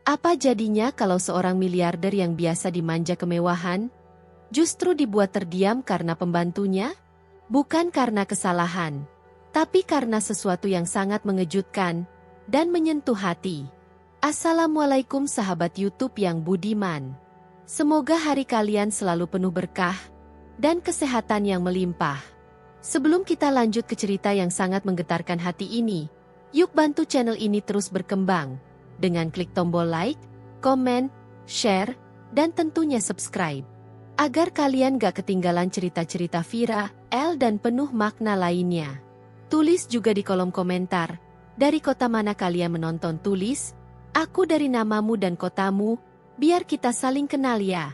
Apa jadinya kalau seorang miliarder yang biasa dimanja kemewahan, justru dibuat terdiam karena pembantunya? Bukan karena kesalahan, tapi karena sesuatu yang sangat mengejutkan dan menyentuh hati. Assalamualaikum sahabat YouTube yang budiman. Semoga hari kalian selalu penuh berkah dan kesehatan yang melimpah. Sebelum kita lanjut ke cerita yang sangat menggetarkan hati ini, yuk bantu channel ini terus berkembang dengan klik tombol like, komen, share, dan tentunya subscribe. Agar kalian gak ketinggalan cerita-cerita viral dan penuh makna lainnya. Tulis juga di kolom komentar, dari kota mana kalian menonton. Tulis, aku dari namamu dan kotamu, biar kita saling kenal ya.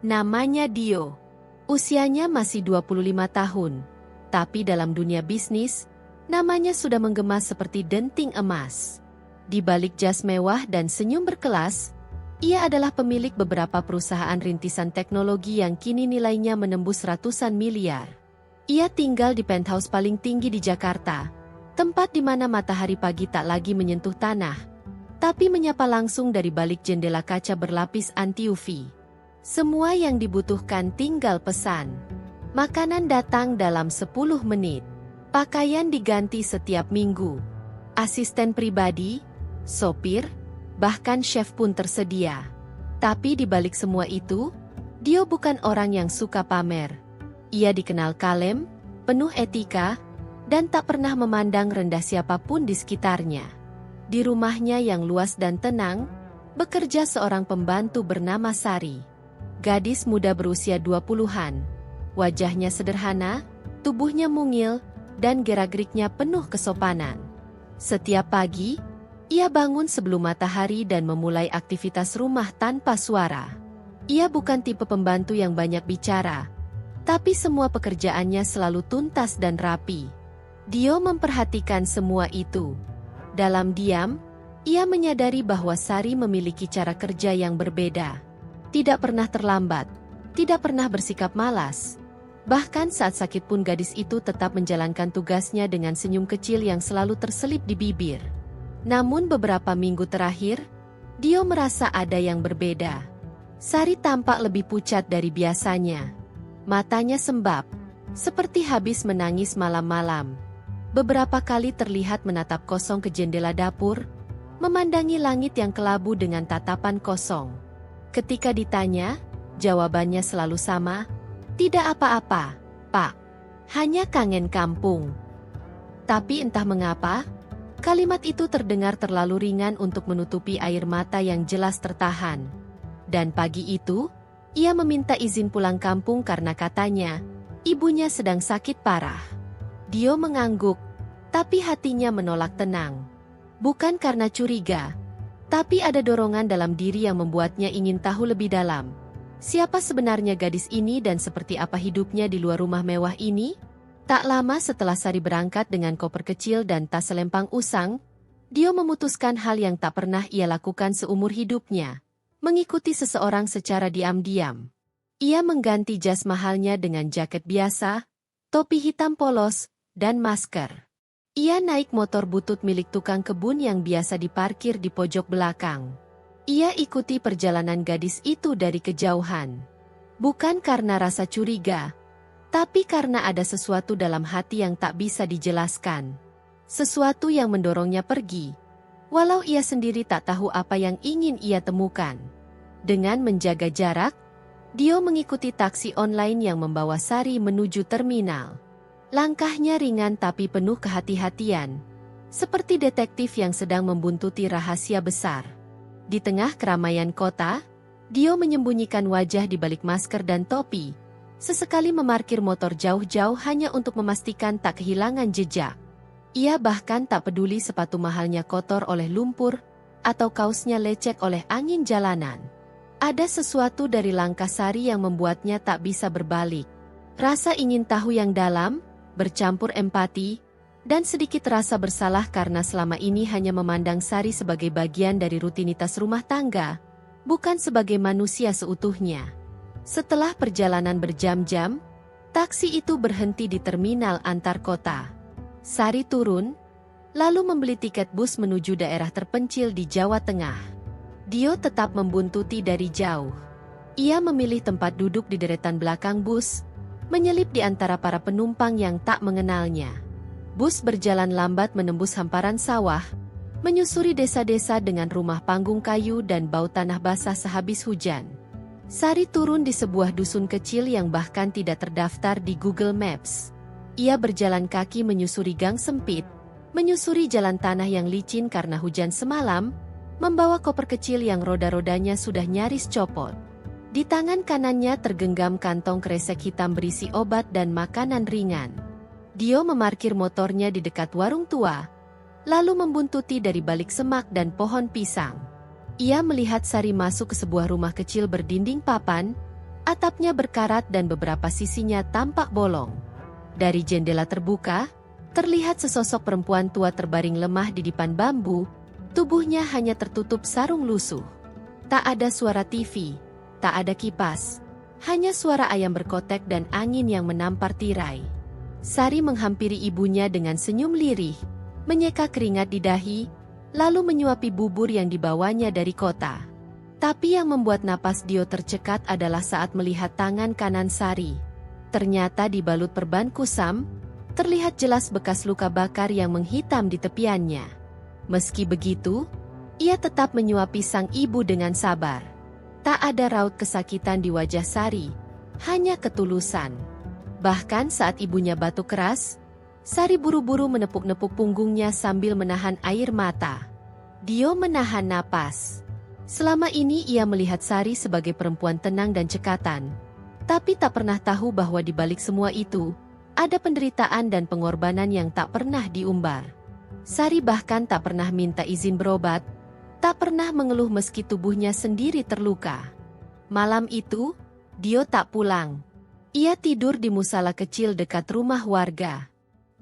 Namanya Dio. Usianya masih 25 tahun. Tapi dalam dunia bisnis, namanya sudah menggema seperti denting emas. Di balik jas mewah dan senyum berkelas, ia adalah pemilik beberapa perusahaan rintisan teknologi yang kini nilainya menembus ratusan miliar. Ia tinggal di penthouse paling tinggi di Jakarta, tempat di mana matahari pagi tak lagi menyentuh tanah, tapi menyapa langsung dari balik jendela kaca berlapis anti-UV. Semua yang dibutuhkan tinggal pesan. Makanan datang dalam 10 menit. Pakaian diganti setiap minggu. Asisten pribadi, sopir, bahkan chef pun tersedia. Tapi di balik semua itu, Dio bukan orang yang suka pamer. Ia dikenal kalem, penuh etika, dan tak pernah memandang rendah siapapun di sekitarnya. Di rumahnya yang luas dan tenang, bekerja seorang pembantu bernama Sari. Gadis muda berusia 20-an. Wajahnya sederhana, tubuhnya mungil, dan gerak-geriknya penuh kesopanan. Setiap pagi, ia bangun sebelum matahari dan memulai aktivitas rumah tanpa suara. Ia bukan tipe pembantu yang banyak bicara, tapi semua pekerjaannya selalu tuntas dan rapi. Dio memperhatikan semua itu. Dalam diam, ia menyadari bahwa Sari memiliki cara kerja yang berbeda. Tidak pernah terlambat, tidak pernah bersikap malas. Bahkan saat sakit pun gadis itu tetap menjalankan tugasnya dengan senyum kecil yang selalu terselip di bibir. Namun beberapa minggu terakhir, Dio merasa ada yang berbeda. Sari tampak lebih pucat dari biasanya. Matanya sembab, seperti habis menangis malam-malam. Beberapa kali terlihat menatap kosong ke jendela dapur, memandangi langit yang kelabu dengan tatapan kosong. Ketika ditanya, jawabannya selalu sama, "Tidak apa-apa, Pak. Hanya kangen kampung." Tapi entah mengapa, kalimat itu terdengar terlalu ringan untuk menutupi air mata yang jelas tertahan. Dan pagi itu, ia meminta izin pulang kampung karena katanya, ibunya sedang sakit parah. Dio mengangguk, tapi hatinya menolak tenang. Bukan karena curiga, tapi ada dorongan dalam diri yang membuatnya ingin tahu lebih dalam. Siapa sebenarnya gadis ini dan seperti apa hidupnya di luar rumah mewah ini? Tak lama setelah Sari berangkat dengan koper kecil dan tas selempang usang, Dio memutuskan hal yang tak pernah ia lakukan seumur hidupnya. Mengikuti seseorang secara diam-diam. Ia mengganti jas mahalnya dengan jaket biasa, topi hitam polos, dan masker. Ia naik motor butut milik tukang kebun yang biasa diparkir di pojok belakang. Ia ikuti perjalanan gadis itu dari kejauhan. Bukan karena rasa curiga, tapi karena ada sesuatu dalam hati yang tak bisa dijelaskan. Sesuatu yang mendorongnya pergi, walau ia sendiri tak tahu apa yang ingin ia temukan. Dengan menjaga jarak, Dio mengikuti taksi online yang membawa Sari menuju terminal. Langkahnya ringan tapi penuh kehati-hatian, seperti detektif yang sedang membuntuti rahasia besar. Di tengah keramaian kota, Dio menyembunyikan wajah di balik masker dan topi. Sesekali memarkir motor jauh-jauh hanya untuk memastikan tak kehilangan jejak. Ia bahkan tak peduli sepatu mahalnya kotor oleh lumpur, atau kaosnya lecek oleh angin jalanan. Ada sesuatu dari langkah Sari yang membuatnya tak bisa berbalik. Rasa ingin tahu yang dalam, bercampur empati, dan sedikit rasa bersalah karena selama ini hanya memandang Sari sebagai bagian dari rutinitas rumah tangga, bukan sebagai manusia seutuhnya. Setelah perjalanan berjam-jam, taksi itu berhenti di terminal antar kota. Sari turun, lalu membeli tiket bus menuju daerah terpencil di Jawa Tengah. Dio tetap membuntuti dari jauh. Ia memilih tempat duduk di deretan belakang bus, menyelip di antara para penumpang yang tak mengenalnya. Bus berjalan lambat menembus hamparan sawah, menyusuri desa-desa dengan rumah panggung kayu dan bau tanah basah sehabis hujan. Sari turun di sebuah dusun kecil yang bahkan tidak terdaftar di Google Maps. Ia berjalan kaki menyusuri gang sempit, menyusuri jalan tanah yang licin karena hujan semalam, membawa koper kecil yang roda-rodanya sudah nyaris copot. Di tangan kanannya tergenggam kantong kresek hitam berisi obat dan makanan ringan. Dio memarkir motornya di dekat warung tua, lalu membuntuti dari balik semak dan pohon pisang. Ia melihat Sari masuk ke sebuah rumah kecil berdinding papan, atapnya berkarat dan beberapa sisinya tampak bolong. Dari jendela terbuka, terlihat sesosok perempuan tua terbaring lemah di dipan bambu, tubuhnya hanya tertutup sarung lusuh. Tak ada suara TV, tak ada kipas, hanya suara ayam berkotek dan angin yang menampar tirai. Sari menghampiri ibunya dengan senyum lirih, menyeka keringat di dahi, lalu menyuapi bubur yang dibawanya dari kota. Tapi yang membuat napas Dio tercekat adalah saat melihat tangan kanan Sari. Ternyata dibalut perban kusam, terlihat jelas bekas luka bakar yang menghitam di tepiannya. Meski begitu, ia tetap menyuapi sang ibu dengan sabar. Tak ada raut kesakitan di wajah Sari, hanya ketulusan. Bahkan saat ibunya batuk keras, Sari buru-buru menepuk-nepuk punggungnya sambil menahan air mata. Dio menahan napas. Selama ini ia melihat Sari sebagai perempuan tenang dan cekatan. Tapi tak pernah tahu bahwa di balik semua itu, ada penderitaan dan pengorbanan yang tak pernah diumbar. Sari bahkan tak pernah minta izin berobat, tak pernah mengeluh meski tubuhnya sendiri terluka. Malam itu, Dio tak pulang. Ia tidur di musala kecil dekat rumah warga.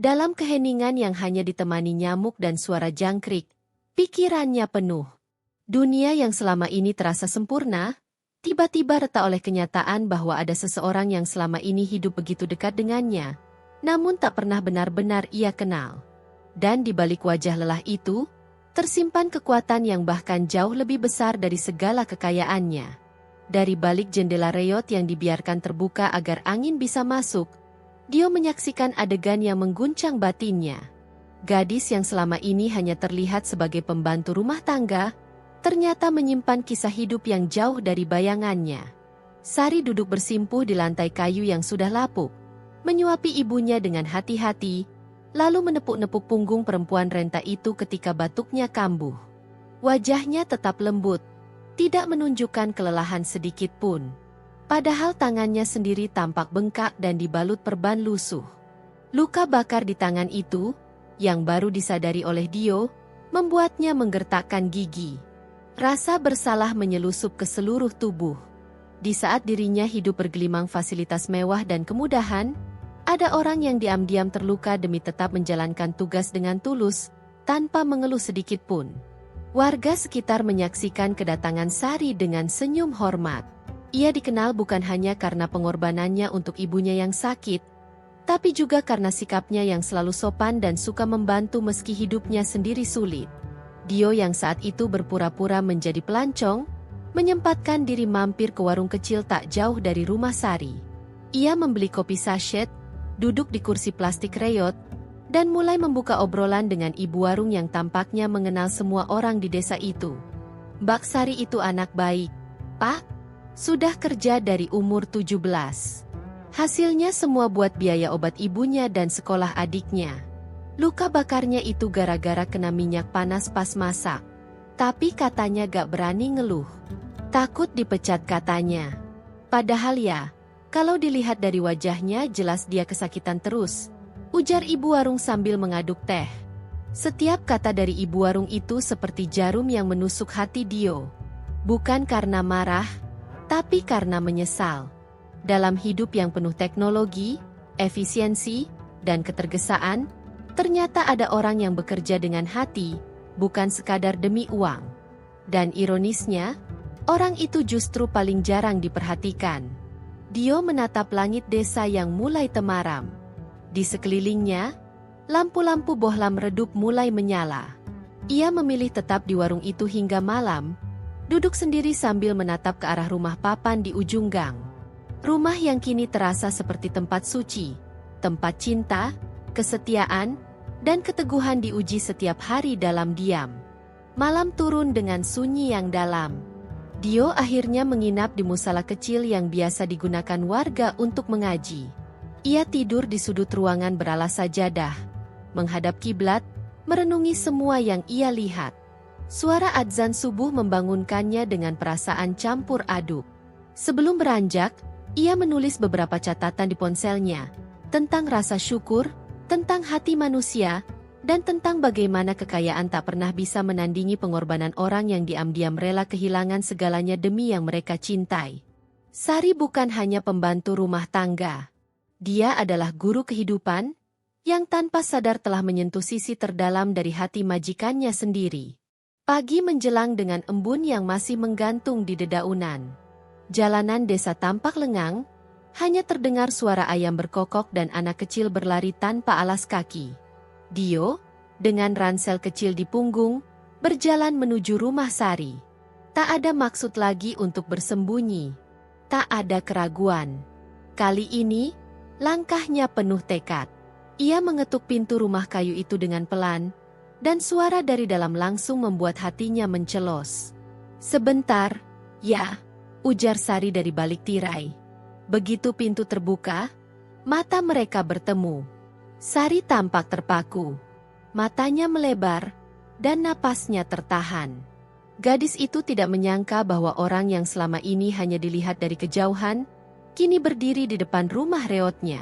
Dalam keheningan yang hanya ditemani nyamuk dan suara jangkrik, pikirannya penuh. Dunia yang selama ini terasa sempurna, tiba-tiba retak oleh kenyataan bahwa ada seseorang yang selama ini hidup begitu dekat dengannya, namun tak pernah benar-benar ia kenal. Dan di balik wajah lelah itu, tersimpan kekuatan yang bahkan jauh lebih besar dari segala kekayaannya. Dari balik jendela reot yang dibiarkan terbuka agar angin bisa masuk, Dio menyaksikan adegan yang mengguncang batinnya. Gadis yang selama ini hanya terlihat sebagai pembantu rumah tangga, ternyata menyimpan kisah hidup yang jauh dari bayangannya. Sari duduk bersimpuh di lantai kayu yang sudah lapuk, menyuapi ibunya dengan hati-hati, lalu menepuk-nepuk punggung perempuan renta itu ketika batuknya kambuh. Wajahnya tetap lembut, tidak menunjukkan kelelahan sedikit pun. Padahal tangannya sendiri tampak bengkak dan dibalut perban lusuh. Luka bakar di tangan itu, yang baru disadari oleh Dio, membuatnya menggertakkan gigi. Rasa bersalah menyelusup ke seluruh tubuh. Di saat dirinya hidup bergelimang fasilitas mewah dan kemudahan, ada orang yang diam-diam terluka demi tetap menjalankan tugas dengan tulus, tanpa mengeluh sedikit pun. Warga sekitar menyaksikan kedatangan Sari dengan senyum hormat. Ia dikenal bukan hanya karena pengorbanannya untuk ibunya yang sakit, tapi juga karena sikapnya yang selalu sopan dan suka membantu meski hidupnya sendiri sulit. Dio yang saat itu berpura-pura menjadi pelancong, menyempatkan diri mampir ke warung kecil tak jauh dari rumah Sari. Ia membeli kopi sachet, duduk di kursi plastik reot, dan mulai membuka obrolan dengan ibu warung yang tampaknya mengenal semua orang di desa itu. Mbak Sari itu anak baik, Pak. Sudah kerja dari umur 17. Hasilnya semua buat biaya obat ibunya dan sekolah adiknya. Luka bakarnya itu gara-gara kena minyak panas pas masak. Tapi katanya gak berani ngeluh. Takut dipecat katanya. Padahal ya, kalau dilihat dari wajahnya jelas dia kesakitan terus. Ujar ibu warung sambil mengaduk teh. Setiap kata dari ibu warung itu seperti jarum yang menusuk hati Dio. Bukan karena marah, tapi karena menyesal. Dalam hidup yang penuh teknologi, efisiensi, dan ketergesaan, ternyata ada orang yang bekerja dengan hati, bukan sekadar demi uang. Dan ironisnya, orang itu justru paling jarang diperhatikan. Dio menatap langit desa yang mulai temaram. Di sekelilingnya, lampu-lampu bohlam redup mulai menyala. Ia memilih tetap di warung itu hingga malam, duduk sendiri sambil menatap ke arah rumah papan di ujung gang. Rumah yang kini terasa seperti tempat suci, tempat cinta, kesetiaan, dan keteguhan diuji setiap hari dalam diam. Malam turun dengan sunyi yang dalam. Dio akhirnya menginap di musala kecil yang biasa digunakan warga untuk mengaji. Ia tidur di sudut ruangan beralas sajadah, menghadap kiblat, merenungi semua yang ia lihat. Suara adzan subuh membangunkannya dengan perasaan campur aduk. Sebelum beranjak, ia menulis beberapa catatan di ponselnya, tentang rasa syukur, tentang hati manusia, dan tentang bagaimana kekayaan tak pernah bisa menandingi pengorbanan orang yang diam-diam rela kehilangan segalanya demi yang mereka cintai. Sari bukan hanya pembantu rumah tangga. Dia adalah guru kehidupan, yang tanpa sadar telah menyentuh sisi terdalam dari hati majikannya sendiri. Pagi menjelang dengan embun yang masih menggantung di dedaunan. Jalanan desa tampak lengang, hanya terdengar suara ayam berkokok dan anak kecil berlari tanpa alas kaki. Dio, dengan ransel kecil di punggung, berjalan menuju rumah Sari. Tak ada maksud lagi untuk bersembunyi. Tak ada keraguan. Kali ini, langkahnya penuh tekad. Ia mengetuk pintu rumah kayu itu dengan pelan, dan suara dari dalam langsung membuat hatinya mencelos. "Sebentar, ya," ujar Sari dari balik tirai. Begitu pintu terbuka, mata mereka bertemu. Sari tampak terpaku. Matanya melebar, dan napasnya tertahan. Gadis itu tidak menyangka bahwa orang yang selama ini hanya dilihat dari kejauhan, kini berdiri di depan rumah reotnya.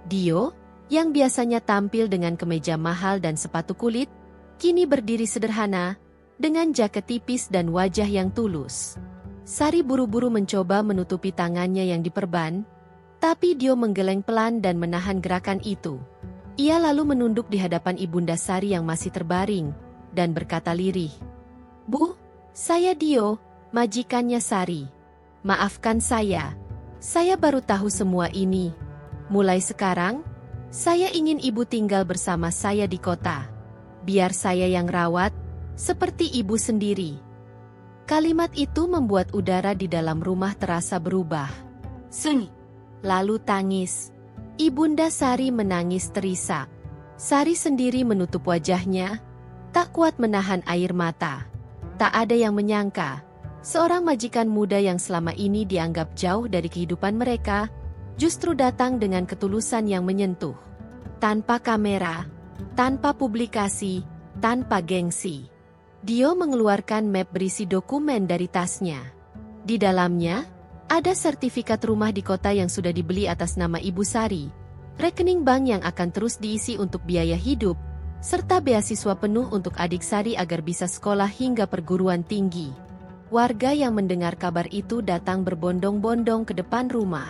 Dio, yang biasanya tampil dengan kemeja mahal dan sepatu kulit, kini berdiri sederhana, dengan jaket tipis dan wajah yang tulus. Sari buru-buru mencoba menutupi tangannya yang diperban, tapi Dio menggeleng pelan dan menahan gerakan itu. Ia lalu menunduk di hadapan Ibunda Sari yang masih terbaring, dan berkata lirih, "Bu, saya Dio, majikannya Sari. Maafkan saya baru tahu semua ini. Mulai sekarang, saya ingin ibu tinggal bersama saya di kota. Biar saya yang rawat, seperti ibu sendiri." Kalimat itu membuat udara di dalam rumah terasa berubah. Sunyi. Lalu tangis. Ibunda Sari menangis terisak. Sari sendiri menutup wajahnya, tak kuat menahan air mata. Tak ada yang menyangka, seorang majikan muda yang selama ini dianggap jauh dari kehidupan mereka, justru datang dengan ketulusan yang menyentuh. Tanpa kamera, tanpa publikasi, tanpa gengsi. Dio mengeluarkan map berisi dokumen dari tasnya. Di dalamnya, ada sertifikat rumah di kota yang sudah dibeli atas nama Ibu Sari, rekening bank yang akan terus diisi untuk biaya hidup, serta beasiswa penuh untuk adik Sari agar bisa sekolah hingga perguruan tinggi. Warga yang mendengar kabar itu datang berbondong-bondong ke depan rumah.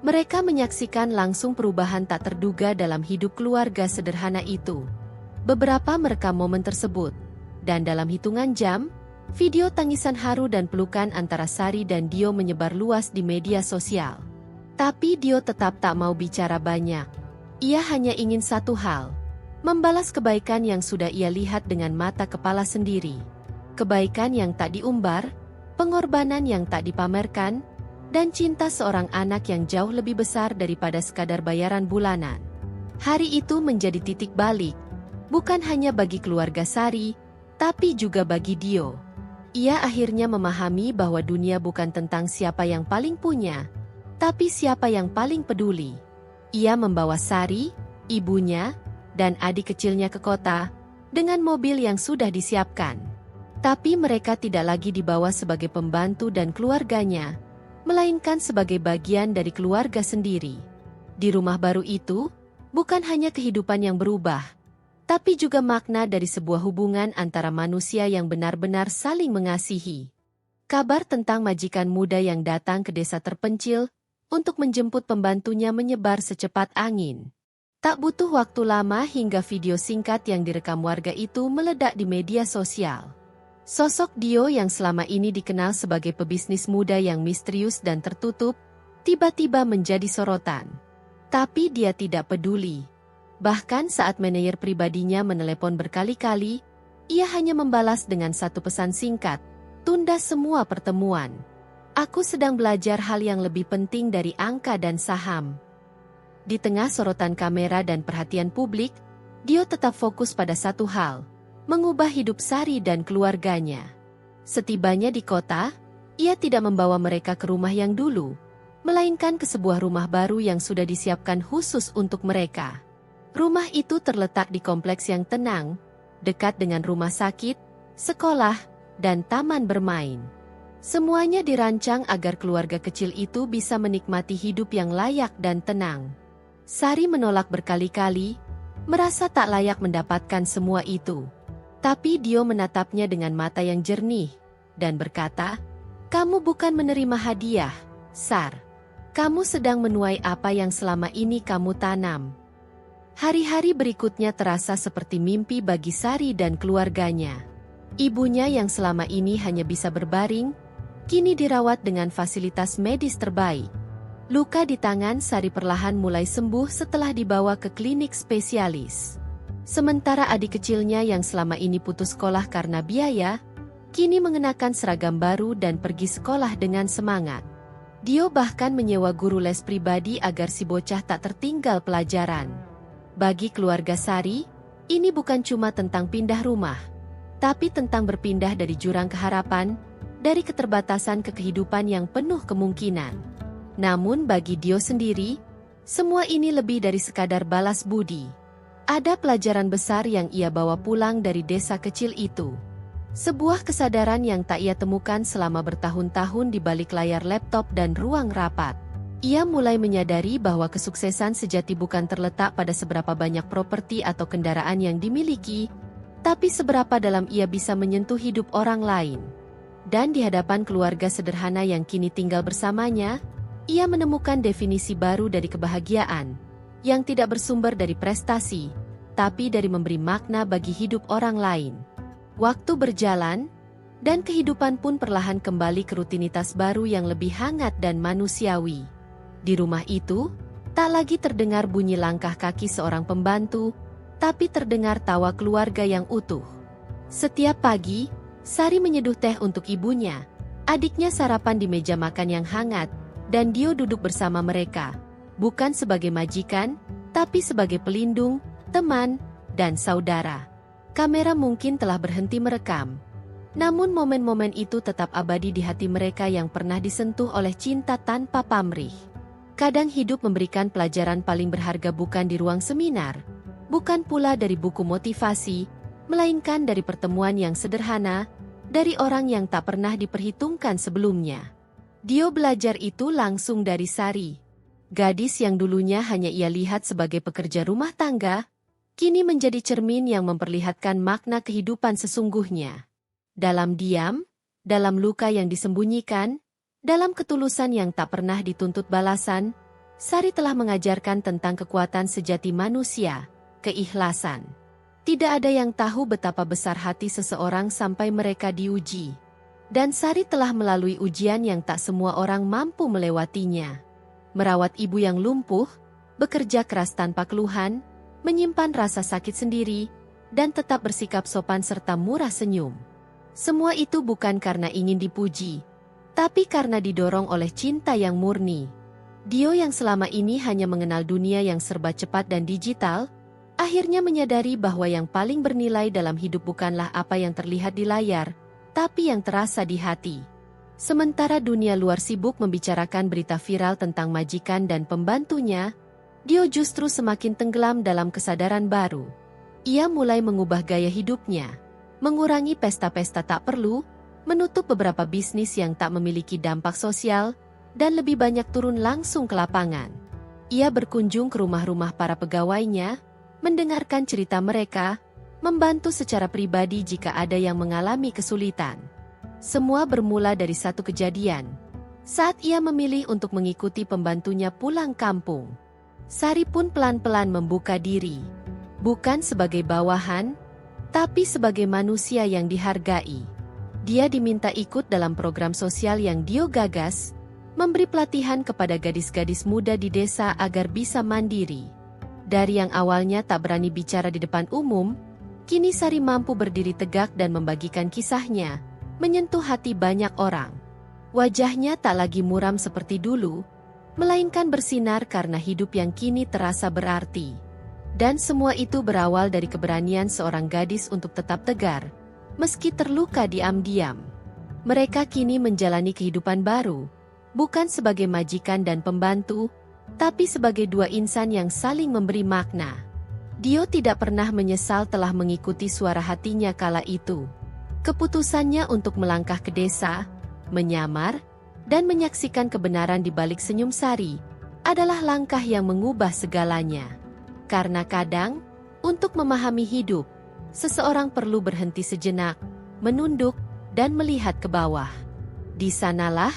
Mereka menyaksikan langsung perubahan tak terduga dalam hidup keluarga sederhana itu. Beberapa merekam momen tersebut, dan dalam hitungan jam, video tangisan haru dan pelukan antara Sari dan Dio menyebar luas di media sosial. Tapi Dio tetap tak mau bicara banyak. Ia hanya ingin satu hal, membalas kebaikan yang sudah ia lihat dengan mata kepala sendiri. Kebaikan yang tak diumbar, pengorbanan yang tak dipamerkan, dan cinta seorang anak yang jauh lebih besar daripada sekadar bayaran bulanan. Hari itu menjadi titik balik, bukan hanya bagi keluarga Sari, tapi juga bagi Dio. Ia akhirnya memahami bahwa dunia bukan tentang siapa yang paling punya, tapi siapa yang paling peduli. Ia membawa Sari, ibunya, dan adik kecilnya ke kota, dengan mobil yang sudah disiapkan. Tapi mereka tidak lagi dibawa sebagai pembantu dan keluarganya, melainkan sebagai bagian dari keluarga sendiri. Di rumah baru itu, bukan hanya kehidupan yang berubah, tapi juga makna dari sebuah hubungan antara manusia yang benar-benar saling mengasihi. Kabar tentang majikan muda yang datang ke desa terpencil untuk menjemput pembantunya menyebar secepat angin. Tak butuh waktu lama hingga video singkat yang direkam warga itu meledak di media sosial. Sosok Dio yang selama ini dikenal sebagai pebisnis muda yang misterius dan tertutup, tiba-tiba menjadi sorotan. Tapi dia tidak peduli. Bahkan saat manajer pribadinya menelepon berkali-kali, ia hanya membalas dengan satu pesan singkat, Tunda semua pertemuan. Aku sedang belajar hal yang lebih penting dari angka dan saham. Di tengah sorotan kamera dan perhatian publik, Dio tetap fokus pada satu hal, mengubah hidup Sari dan keluarganya. Setibanya di kota, ia tidak membawa mereka ke rumah yang dulu, melainkan ke sebuah rumah baru yang sudah disiapkan khusus untuk mereka. Rumah itu terletak di kompleks yang tenang, dekat dengan rumah sakit, sekolah, dan taman bermain. Semuanya dirancang agar keluarga kecil itu bisa menikmati hidup yang layak dan tenang. Sari menolak berkali-kali, merasa tak layak mendapatkan semua itu. Tapi Dio menatapnya dengan mata yang jernih, dan berkata, "Kamu bukan menerima hadiah, Sar. Kamu sedang menuai apa yang selama ini kamu tanam." Hari-hari berikutnya terasa seperti mimpi bagi Sari dan keluarganya. Ibunya yang selama ini hanya bisa berbaring, kini dirawat dengan fasilitas medis terbaik. Luka di tangan Sari perlahan mulai sembuh setelah dibawa ke klinik spesialis. Sementara adik kecilnya yang selama ini putus sekolah karena biaya, kini mengenakan seragam baru dan pergi sekolah dengan semangat. Dio bahkan menyewa guru les pribadi agar si bocah tak tertinggal pelajaran. Bagi keluarga Sari, ini bukan cuma tentang pindah rumah, tapi tentang berpindah dari jurang keharapan, dari keterbatasan ke kehidupan yang penuh kemungkinan. Namun bagi Dio sendiri, semua ini lebih dari sekadar balas budi. Ada pelajaran besar yang ia bawa pulang dari desa kecil itu. Sebuah kesadaran yang tak ia temukan selama bertahun-tahun di balik layar laptop dan ruang rapat. Ia mulai menyadari bahwa kesuksesan sejati bukan terletak pada seberapa banyak properti atau kendaraan yang dimiliki, tapi seberapa dalam ia bisa menyentuh hidup orang lain. Dan di hadapan keluarga sederhana yang kini tinggal bersamanya, ia menemukan definisi baru dari kebahagiaan, yang tidak bersumber dari prestasi, tapi dari memberi makna bagi hidup orang lain. Waktu berjalan, dan kehidupan pun perlahan kembali ke rutinitas baru yang lebih hangat dan manusiawi. Di rumah itu, tak lagi terdengar bunyi langkah kaki seorang pembantu, tapi terdengar tawa keluarga yang utuh. Setiap pagi, Sari menyeduh teh untuk ibunya, adiknya sarapan di meja makan yang hangat, dan Dio duduk bersama mereka, bukan sebagai majikan, tapi sebagai pelindung, teman, dan saudara. Kamera mungkin telah berhenti merekam, namun momen-momen itu tetap abadi di hati mereka yang pernah disentuh oleh cinta tanpa pamrih. Kadang hidup memberikan pelajaran paling berharga bukan di ruang seminar, bukan pula dari buku motivasi, melainkan dari pertemuan yang sederhana, dari orang yang tak pernah diperhitungkan sebelumnya. Dio belajar itu langsung dari Sari. Gadis yang dulunya hanya ia lihat sebagai pekerja rumah tangga, kini menjadi cermin yang memperlihatkan makna kehidupan sesungguhnya. Dalam diam, dalam luka yang disembunyikan, dalam ketulusan yang tak pernah dituntut balasan, Sari telah mengajarkan tentang kekuatan sejati manusia, keikhlasan. Tidak ada yang tahu betapa besar hati seseorang sampai mereka diuji. Dan Sari telah melalui ujian yang tak semua orang mampu melewatinya. Merawat ibu yang lumpuh, bekerja keras tanpa keluhan, menyimpan rasa sakit sendiri, dan tetap bersikap sopan serta murah senyum. Semua itu bukan karena ingin dipuji, tapi karena didorong oleh cinta yang murni. Dio yang selama ini hanya mengenal dunia yang serba cepat dan digital, akhirnya menyadari bahwa yang paling bernilai dalam hidup bukanlah apa yang terlihat di layar, tapi yang terasa di hati. Sementara dunia luar sibuk membicarakan berita viral tentang majikan dan pembantunya, Dio justru semakin tenggelam dalam kesadaran baru. Ia mulai mengubah gaya hidupnya, mengurangi pesta-pesta tak perlu, menutup beberapa bisnis yang tak memiliki dampak sosial, dan lebih banyak turun langsung ke lapangan. Ia berkunjung ke rumah-rumah para pegawainya, mendengarkan cerita mereka, membantu secara pribadi jika ada yang mengalami kesulitan. Semua bermula dari satu kejadian. Saat ia memilih untuk mengikuti pembantunya pulang kampung, Sari pun pelan-pelan membuka diri. Bukan sebagai bawahan, tapi sebagai manusia yang dihargai. Dia diminta ikut dalam program sosial yang Dio gagas, memberi pelatihan kepada gadis-gadis muda di desa agar bisa mandiri. Dari yang awalnya tak berani bicara di depan umum, kini Sari mampu berdiri tegak dan membagikan kisahnya, menyentuh hati banyak orang. Wajahnya tak lagi muram seperti dulu, melainkan bersinar karena hidup yang kini terasa berarti. Dan semua itu berawal dari keberanian seorang gadis untuk tetap tegar, meski terluka diam-diam. Mereka kini menjalani kehidupan baru, bukan sebagai majikan dan pembantu, tapi sebagai dua insan yang saling memberi makna. Dio tidak pernah menyesal telah mengikuti suara hatinya kala itu. Keputusannya untuk melangkah ke desa, menyamar, dan menyaksikan kebenaran di balik senyum Sari adalah langkah yang mengubah segalanya. Karena kadang, untuk memahami hidup, seseorang perlu berhenti sejenak, menunduk, dan melihat ke bawah. Di sanalah,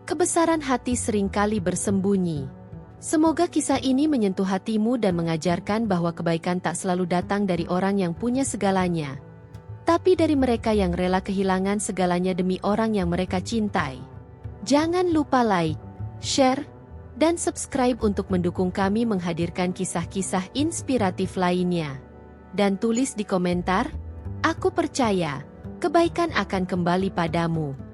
kebesaran hati seringkali bersembunyi. Semoga kisah ini menyentuh hatimu dan mengajarkan bahwa kebaikan tak selalu datang dari orang yang punya segalanya, tapi dari mereka yang rela kehilangan segalanya demi orang yang mereka cintai. Jangan lupa like, share, dan subscribe untuk mendukung kami menghadirkan kisah-kisah inspiratif lainnya. Dan tulis di komentar, "Aku percaya, kebaikan akan kembali padamu."